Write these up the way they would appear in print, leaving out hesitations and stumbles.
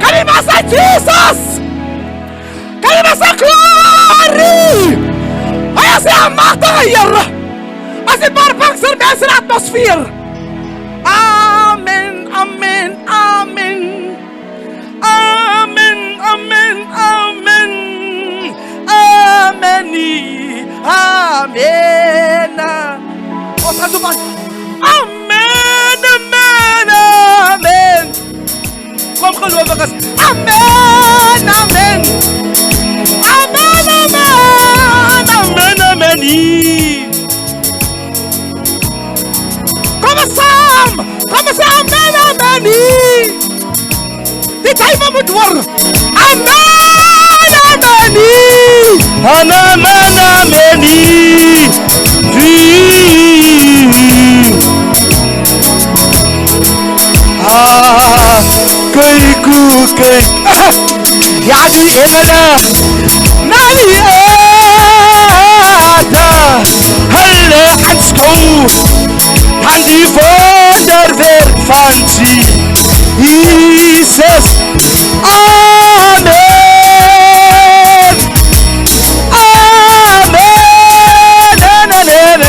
Kalima sa Jesus! Kalima sa glory! Ay si amata ngayon! Asi parpang serbihan sa atmosphere! Amen, amen, amen! Amen, amen, amen! Amen, amen! O sa duman, amen, amen, amen! Kom geloof bakas, amen, amen! Amen, amen, amen, amen! Kom Sam! Kom sa amen, amen! Di tayo mamudwar! Amen, amen! Amen, amen! Kay kukay Yadi enala Nali ada Halle anskow Handi vonder fancy Jesus Amen Amen Amen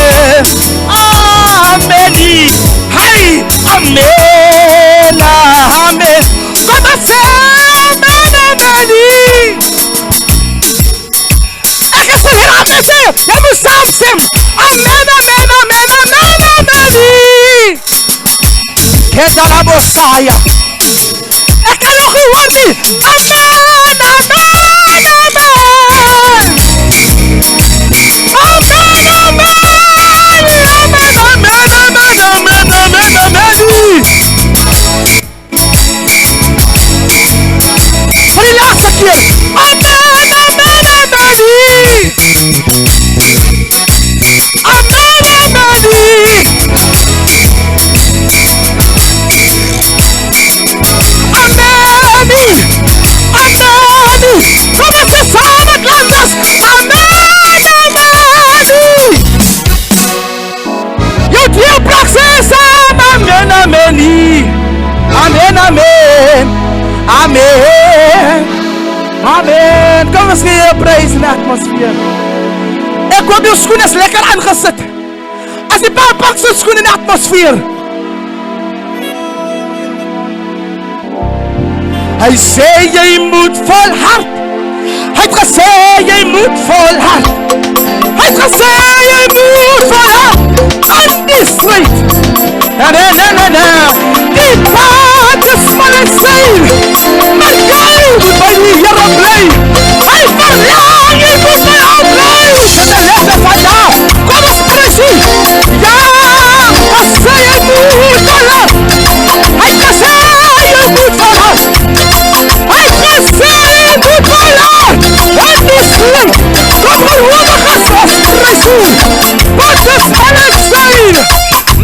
Amen Hey Amen Amen Como assim Amen Amen É que se realmente eu não sei Amen Amen Amen Amen Amen Que da la Messiah É que eu ruani Amen Amen Relaxa aqui. Amen, amen, amen. Amen, amen. Amen. Amen. Como se sabe, Atlantas? Amen, amen. Eu tenho praxis. Amen, amen. Amen, amen. Amen. Amen. Kom eens hier prijs in de atmosfeer. Ik hoop je schoen is lekker aangezet. Als je paar pakt zijn schoen in de atmosfeer. Hij zei je moet volhard. Hij heeft gezegd je moet volhard. Hij heeft gezegd je moet volhard. En die strijd. Na. Die paard is van het zeil. Maar jij moet bij die jaren blij. Hij verlangt je moet bij jou blij. Dat de leven vandaag. Kom eens precies. Ja, hij zei je moet volhard. Hij heeft gezegd je moet volhard. Hij heeft gezegd je moet volhard. En die strijd. Kom gewoon gaan zoals precies. Wat is van het zeil.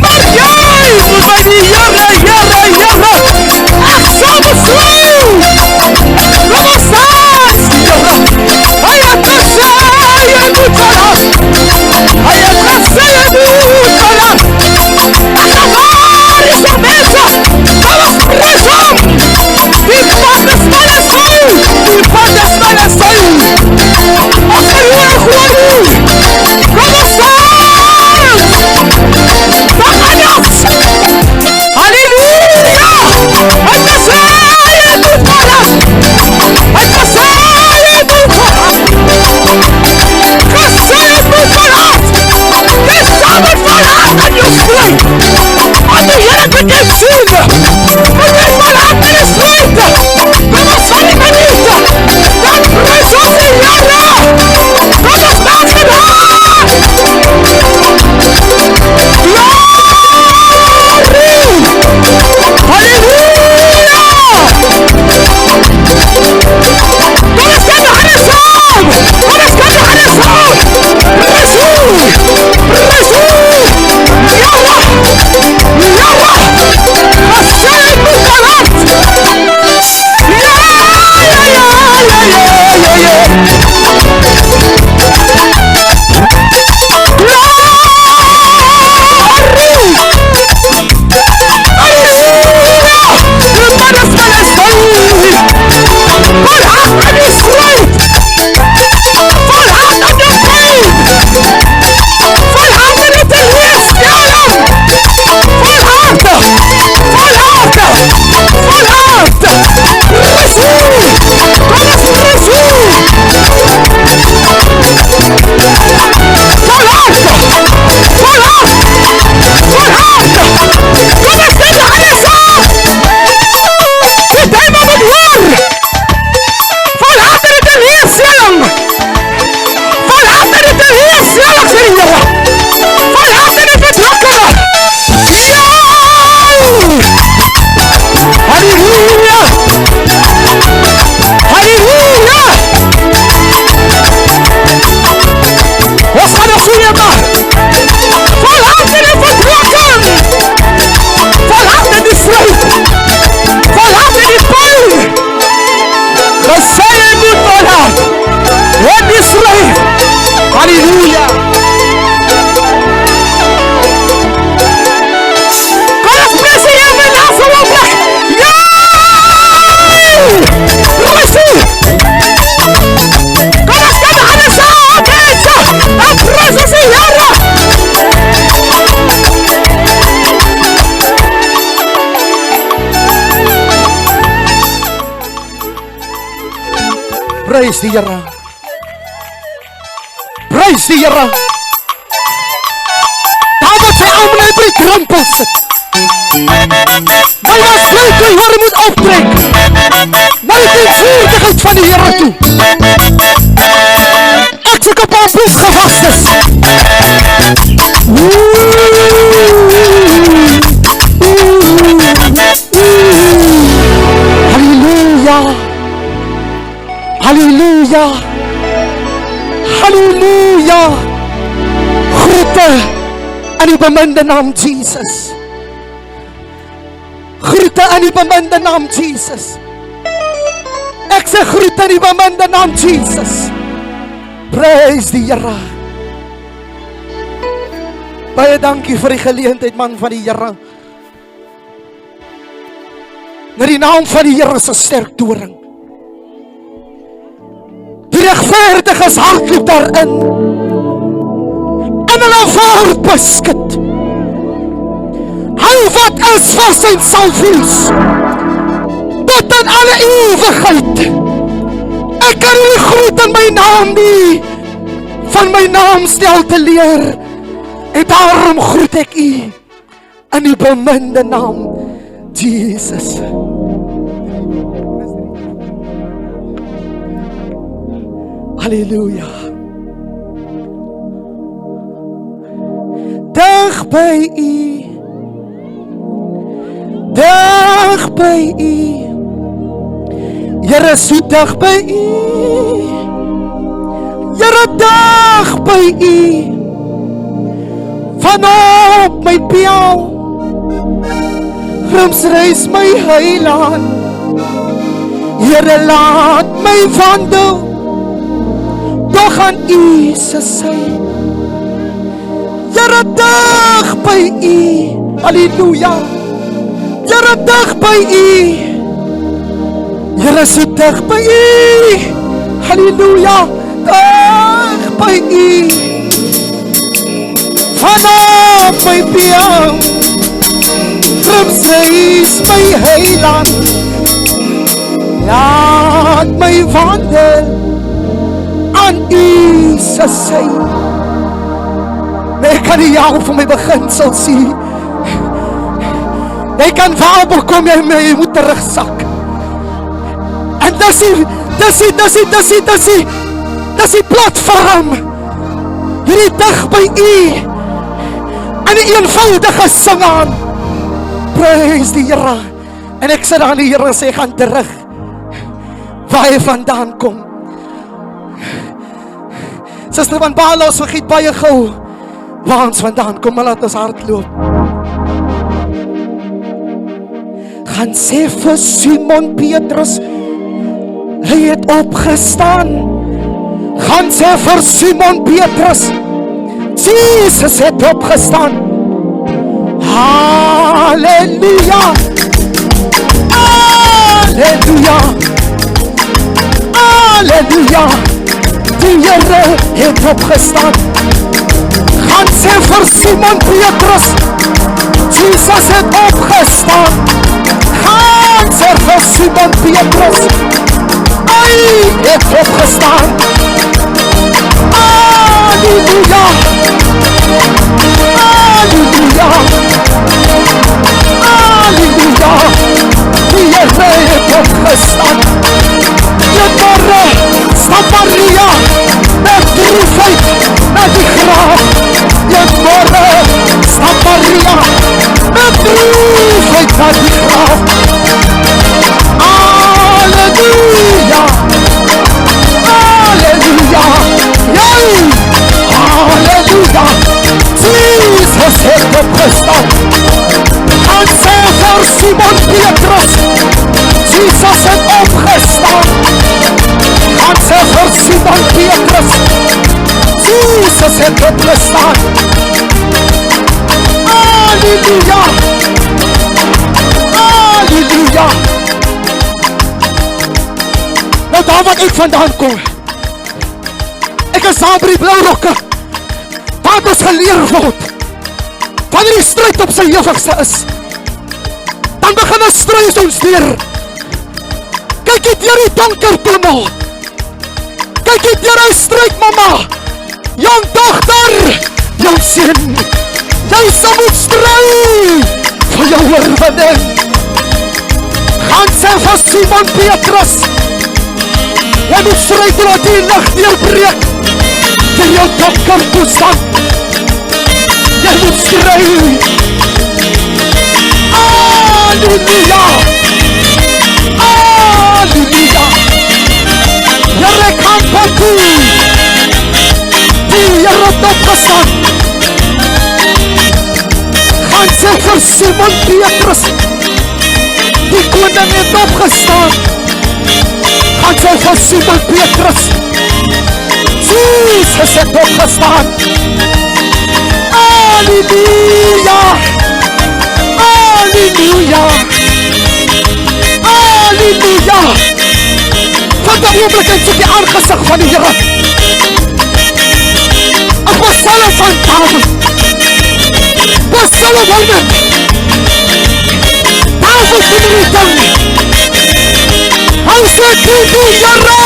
Maar jij moet bij die jaren. Echt zo besluit. Prys die Here. Prys die Here. Daar wat sy almal by die drempel sit. Maar jy sluit die Here moet optrek. Na die teenwoordigheid van die Here toe. Ek soek 'n paar proef gewastes. Halleluja. Halleluja. Halleluja. Groete aan die beminde naam Jesus. Groete aan die beminde naam Jesus. Ek sê groete aan die beminde naam Jesus. Prys die Here. Baie dankie vir die geleentheid, man van die Here. Na die naam van die Here is 'n sterk doring. Die regverdiges hardloop daarin. En hulle word beskud. Hy wat is vas en sal wees. Tot in alle ewigheid. Ek kan nie groet in my naam nie. Van my naam stel te leer. En daarom groet ek u in die beminde naam Jesus. Halleluja. Dig by u. Dig by u. Here, so dig by u. Here, dig by u. Vanop my piaal. Grimsreis my heiland. Here, laat my wandel. Doch aan u se sy. Here, dig by u. Halleluja. Here, dig by u. Here, so dig by u. Halleluja. Dig by u. Vanaf my piaal. Grimsreis my heiland. Laat my wandel aan u se sy. Ek kan nie jou van my beginsel sien. Jy kan waar kom jy mee, jy moet terugsak. En dis die platform. Hierdie dig by u. En die eenvoudige sing aan. Prys die Here. En ek sê aan die Here sê, gaan terug. Waar jy vandaan kom. Suster van Baal, ons vergiet baie gauw waar ons vandaan kom, maar laat ons hardloop. Gaan sê vir Simon Petrus, hy het opgestaan. Gaan sê vir Simon Petrus, Jesus het opgestaan. Halleluja. Halleluja. Halleluja. Die Here het opgestaan. Gaan sê vir Simon Petrus, Jesus het opgestaan. Gaan sê vir Simon Petrus, hy het opgestaan. Halleluja. Halleluja. Halleluja. Die Here het opgestaan. Goedemorgen, stap Maria met droefheid naar die graaf. Goedemorgen, stap Maria met droefheid naar die graaf. Halleluja. Halleluja. Jij. Halleluja. Jesus het opgestaan. En sê vir Simon Petrus, Jesus het opgestaan. En sê vir Simon Petrus, Jesus het opgestaan. Halleluja. Halleluja. Nou daar wat ek vandaan kom. Ek is daar by die blauwrokke. Wat ons geleer word. Wanneer die strijd op sy hevigste is, dan begin een strijd ons deur. Kyk het hier die donker tunnel. Kyk het jy stryd mama, jou dogter, jou seun, jy sal moet stry vir jou oorwinning. Gaan sê vir Simon Petrus, jy moet stry totdat die nag deurbreek, vir jou donker toestand, jy moet stry. Halleluja, halleluja, Here kan pakken, die Here het opgestaan. Gaan sê vir Simon Petrus, die koning het opgestaan. Gaan sê vir Simon Petrus, Jesus het opgestaan. Halleluja, halleluja, halleluja. Van die oomlik en soek die aangezig van die Here. Ek was self van David, was self wonen. David in die ding, hy sê die Here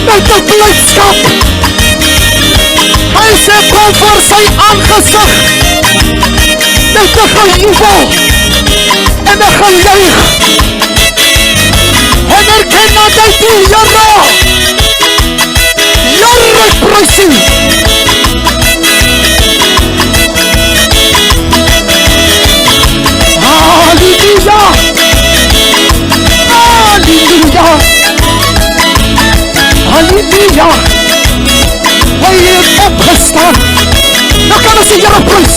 met die blijdskap. Hy sê kom voor sy aangezig met die gejubel en die gejuig. En erken dat hy die Here, Here prys u. Halleluja, halleluja, halleluja. Hy het opgestaan. Nou kan ons die Here prys,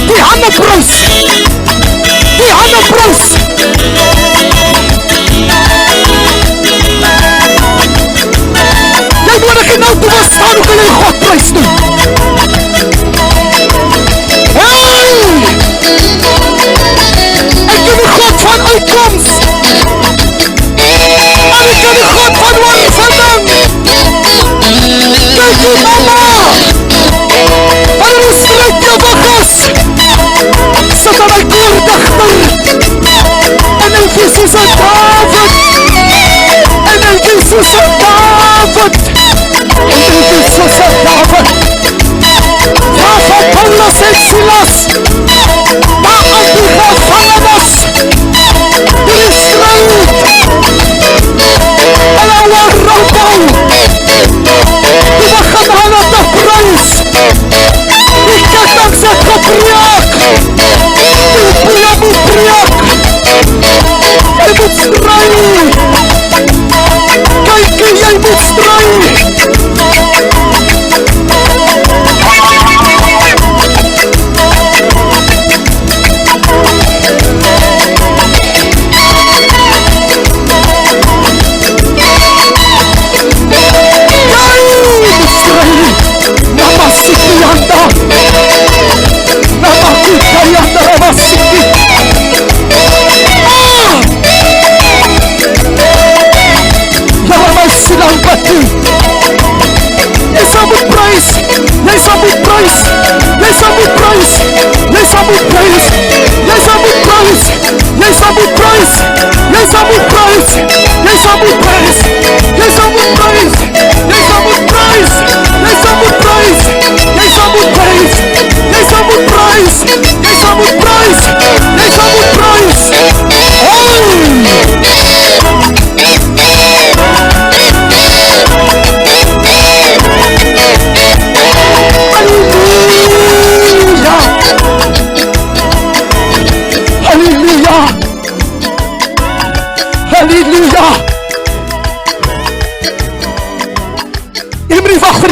die hande prys, die hande prys. Jy moet ek nou toe staan, hoe kan jy God prys doen? Hey! Ek ken die God van uitkomst. En ek ken die God van oorwinning. Kijk die mama, en die strijd jou bagas, sit aan my koordigter, en hy kies soos een David, en hy kies soos een David, en hy kies soos een David. Waarvan Paulus en Silas, maar as die gevangenis, die strijd, en hulle rouwbouw, die begin hulle te prys, die kettings het gebreek, die boeie moet breek, jy moet stry, kyk jy moet stry.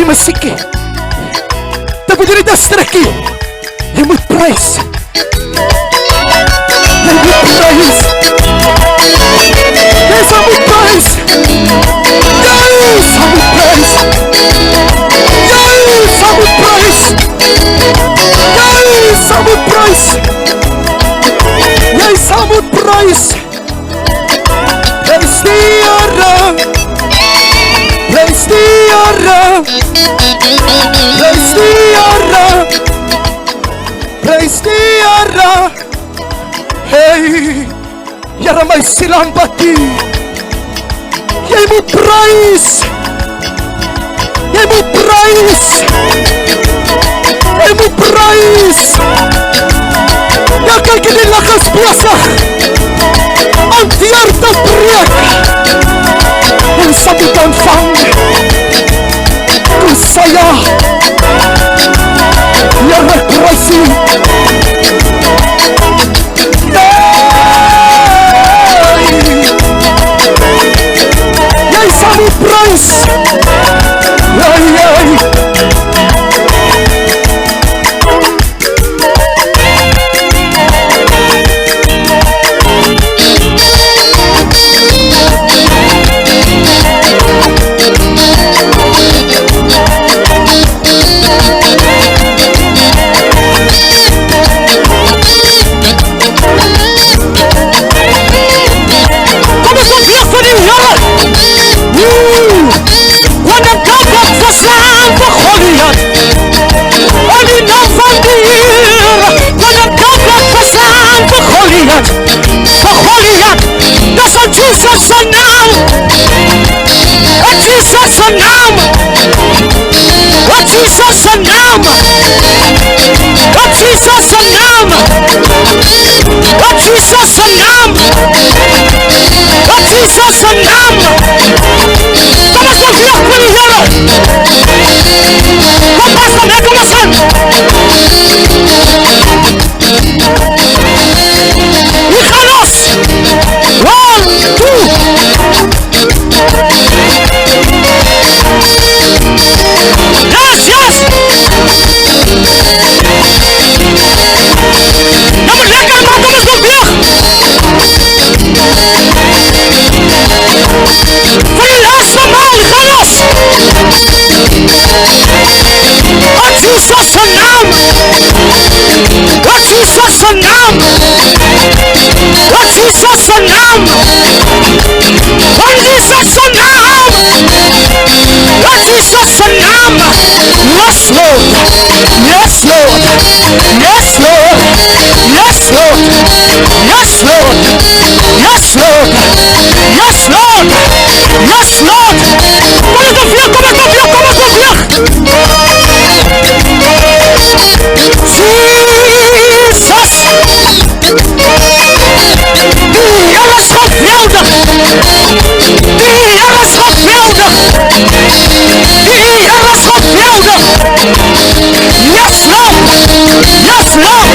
Musiekie, dit moet jy nie te strikkie, jy moet prys, jy moet prys, jy sal moet prys, jy sal moet prys, jy sal moet prys, jy sal moet prys, jy sal moet prys, prys die Here, prys die Here, prys die Here, prys die Here. Hey, Here my siel aanbid U, Jy moet prys. Jy moet prys. Jy moet prys. Ja, kyk in die lig is besig om deur te breek. En sal dit ontvang. Kom sê ja. Here, prys U. Jy sal nie prys. Jesus zijn naam. Wat Jesus zijn naam. Wat Jesus zijn naam. Wat Jesus zijn naam. Wat Jesus zijn naam. Wat Jesus zijn naam. Kom eens op weg voor die Heer. Kom pas dan, kom eens aan. We gaan los. 1, 2. Yes, yes. Ja, maar lekker, maar kom eens op weg. Voor die laatste maal, we gaan los. Wat Jesus zijn naam. Wat Jesus zijn naam. Wat Jesus zijn naam. Wat Jesus zijn naam. Wat Jesus zijn naam. Yes, Lord. Yes, Lord. Yes, Lord. Yes, Lord. Yes, Lord. Yes, Lord. Yes, Lord. Yes, Lord. Kom eens op weg, kom eens op weg, kom eens op weg. Jesus. Die Heer is geweldig. Die Heer is geweldig. Die Heer is geweldig. Yes, Lord. Yes, Lord.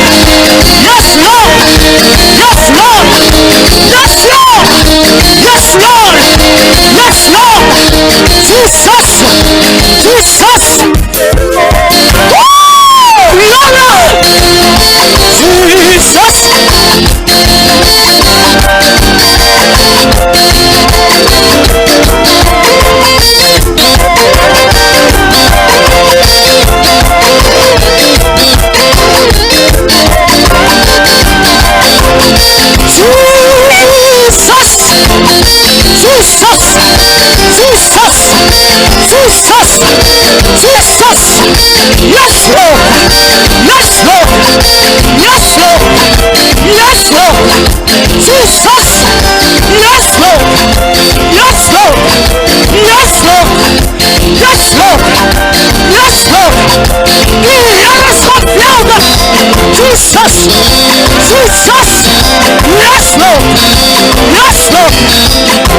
Yes, Lord. Yes, Lord. Yes, Lord. Yes, Lord. Yes, Lord. Jesus. Jesus. Woo! Lola. Jesus. Yes, Lord. Yes, Lord. Yes, Lord. Yes, Lord. Jesus. Yes, Lord. Yes, Lord. Yes, Lord. Yes, Lord. Yes, Lord. Die Heer is geweldig. Jesus. Jesus. Yes, Lord. Yes, Lord.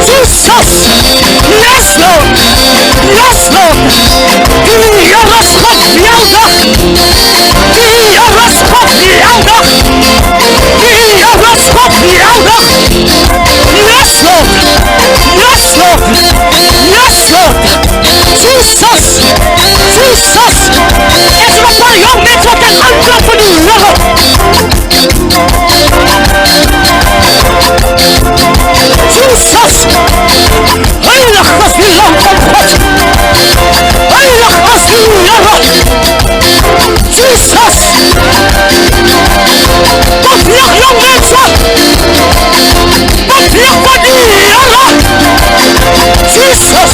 Jesus. Yes, Lord. Yes, Lord. Die Heer is geweldig. Die Heer is geweldig. Die Heer is geweldig. Yes, Lord. Yes, Lord. Yes, Lord. Jesus. Jesus. Is er een paar jong mensen wat een aanklap van die Heer? Jesus. Heilig was die Lam van God. Heilig was die Heer. Jesus. Tot hier jong mensen. Tot hier van die Heer. Jesus.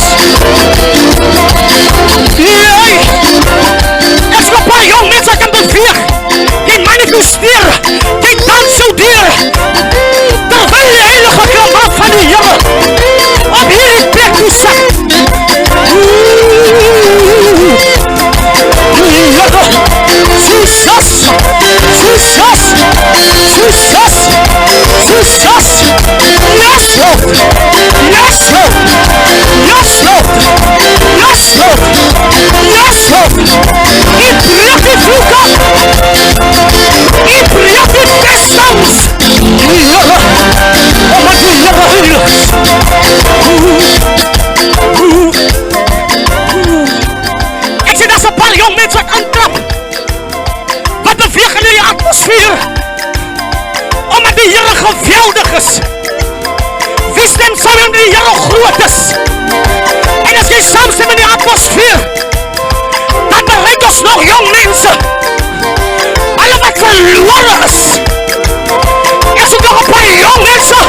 Jee. Er is een paar jong mensen kan beveer. Die manifesteren. Die dansen dieren. Terwijl de heilige kracht van die Heer. Lord. Yes, Lord. Yes, Lord. Yes, Lord. Yes, Lord. Ibriati fuga. Ibriati testams. Yalla. Omati yalla hilas. Ek sien daar's 'n paar jong mense wat aanklap. Wat beweeg in die atmosfeer. Omdat die Here geweldig is. Wie stem saam met die Here groot is? En as jy saamstem in die atmosfeer, dan bereik ons nog jong mense. Hulle wat verlore is. Ek soek nog 'n paar jong mense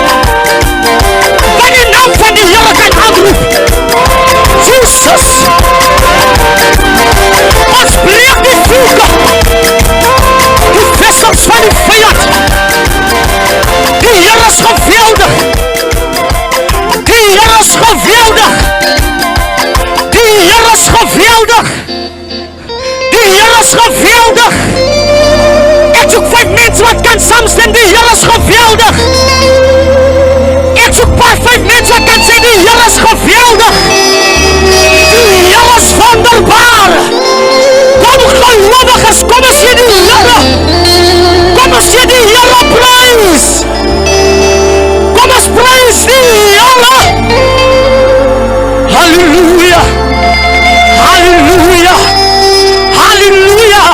wat die naam van die Here kan aanroep. Jesus! Ons breek die vuurke. Die vesters van die vijand. Die Here is geweldig. Die Here is geweldig. Die Here is geweldig. Die Here is geweldig. Ek soek 5 mense wat kan saamstem. Die Here is geweldig. Ek soek 5 mense wat kan sê die Here is geweldig. Die Here is wonderbaar. Kom gelowiges, kom ons sê die Here. Kom ons sê die Here prys. Kom ons prys die Here. Halleluja. Halleluja. Halleluja.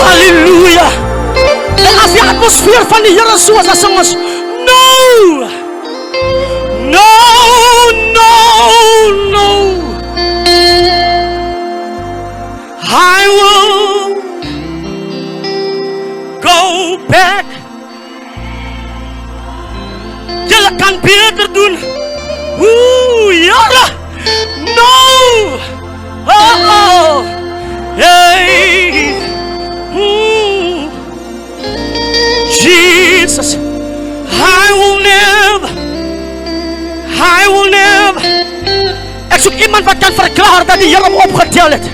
Halleluja. En as die atmosfeer van die Here so is, dan sing ons no. No, no, no. I will go back. Julle kan beter doen. Here. No. Oh. Hey. Jesus. I will never. Ek soek iemand wat kan verklaar dat die Here hom opgetel het.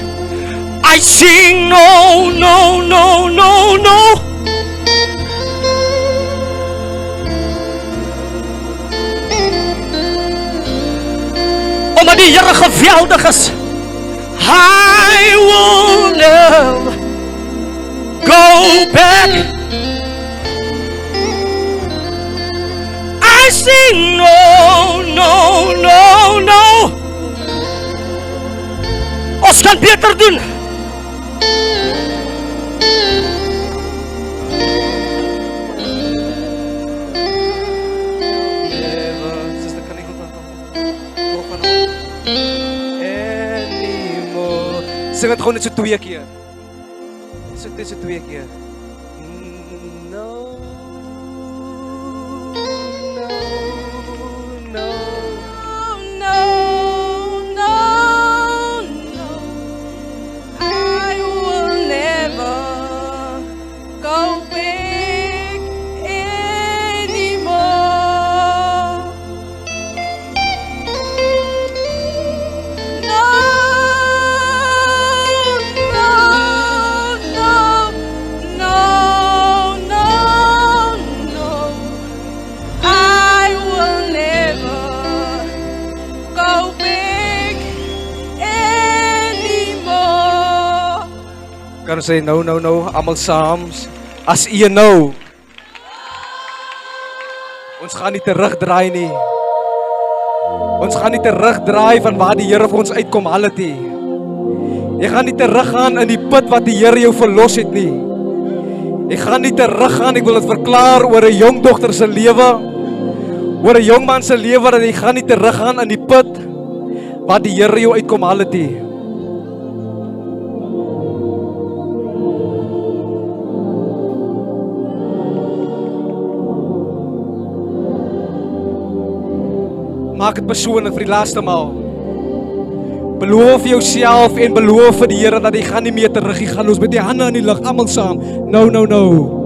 I sing no, no, no, no, no. Omdat die Here geweldig is. I will never go back. I sing no, no, no, no. Ons kan beter doen. Sister, kan ek goed aan anymore. Sing het gewoon net so 2 keer. Net so 2 keer. Kan ons sê no, no, no, almal saam. As een nou. Ons gaan nie terugdraai nie. Ons gaan nie terugdraai van waar die Here vir ons uitkom haal het nie. Jy gaan nie teruggaan in die put wat die Here jou verlos het nie. Jy gaan nie teruggaan, ek wil dit verklaar oor 'n jong dogter se lewe. Oor 'n jong man se lewe dat jy gaan nie teruggaan in die put wat die Here jou uitkom haal het nie. Maak het persoonlik vir die laaste maal. Beloof jouself en beloof vir die Here dat jy gaan nie meer terug, jy gaan los met die hande in die lug, almal saam. No, no, no.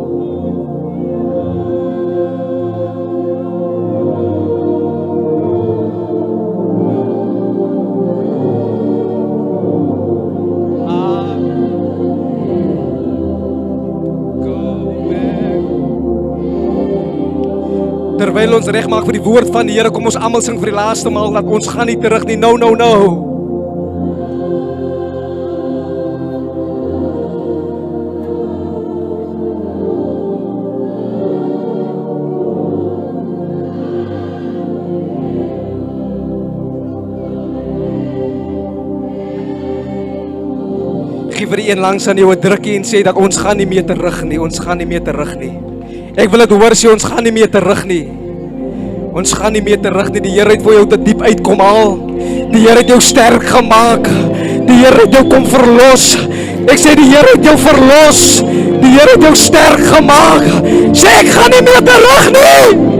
terwyl ons reg maak vir die woord van die Here, kom ons almal sing vir die laaste maal dat ons gaan nie terug nie. No, no, no. Gee vir die een langs aan jou 'n drukkie en sê dat ons gaan nie meer terug nie. Ons gaan nie meer terug nie. Ek wil dit hoor sê, ons gaan nie meer terug nie. Ons gaan nie meer terug nie. Die Here het vir jou te diep uitkom haal. Die Here het jou sterk gemaak. Die Here het jou kom verlos. Ek sê die Here het jou verlos. Die Here het jou sterk gemaak. Sê ek gaan nie meer terug nie.